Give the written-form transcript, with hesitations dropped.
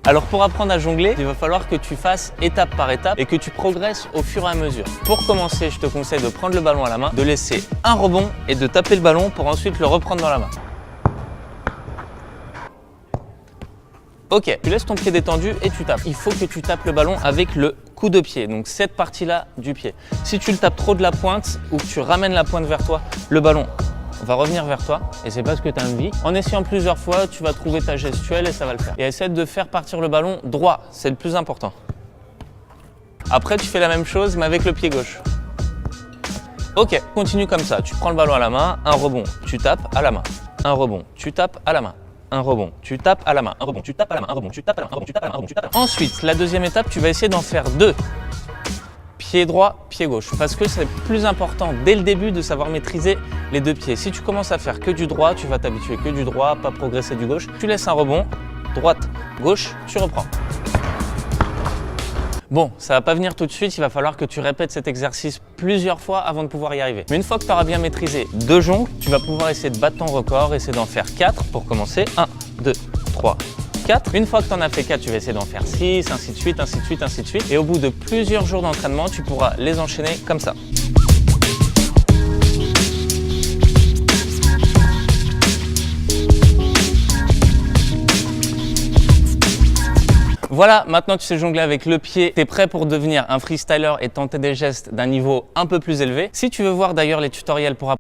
Alors pour apprendre à jongler, il va falloir que tu fasses étape par étape et que tu progresses au fur et à mesure. Pour commencer, je te conseille de prendre le ballon à la main, de laisser un rebond et de taper le ballon pour ensuite le reprendre dans la main. Ok, tu laisses ton pied détendu et tu tapes. Il faut que tu tapes le ballon avec le coup de pied, donc cette partie-là du pied. Si tu le tapes trop de la pointe ou que tu ramènes la pointe vers toi, le ballon va revenir vers toi et c'est pas ce que tu as envie. En essayant plusieurs fois, tu vas trouver ta gestuelle et ça va le faire. Et essaie de faire partir le ballon droit, c'est le plus important. Après, tu fais la même chose mais avec le pied gauche. Ok, continue comme ça. Tu prends le ballon à la main, un rebond, tu tapes à la main. Un rebond, tu tapes à la main. Un rebond, tu tapes à la main. Un rebond, tu tapes à la main. Un rebond, tu tapes à la main. Un rebond, tu tapes à la main. Un rebond, tu tapes à la main. Ensuite, la deuxième étape, tu vas essayer d'en faire deux. Pied droit, pied gauche. Parce que c'est plus important dès le début de savoir maîtriser les deux pieds. Si tu commences à faire que du droit, tu vas t'habituer que du droit, pas progresser du gauche. Tu laisses un rebond, droite, gauche, tu reprends. Bon, ça va pas venir tout de suite, il va falloir que tu répètes cet exercice plusieurs fois avant de pouvoir y arriver. Mais une fois que tu auras bien maîtrisé deux jongles, tu vas pouvoir essayer de battre ton record, essayer d'en faire 4 pour commencer. 1, 2, 3, 4. Une fois que tu en as fait 4, tu vas essayer d'en faire 6, ainsi de suite, ainsi de suite, ainsi de suite. Et au bout de plusieurs jours d'entraînement, tu pourras les enchaîner comme ça. Voilà, maintenant tu sais jongler avec le pied, tu es prêt pour devenir un freestyler et tenter des gestes d'un niveau un peu plus élevé. Si tu veux voir d'ailleurs les tutoriels pour apprendre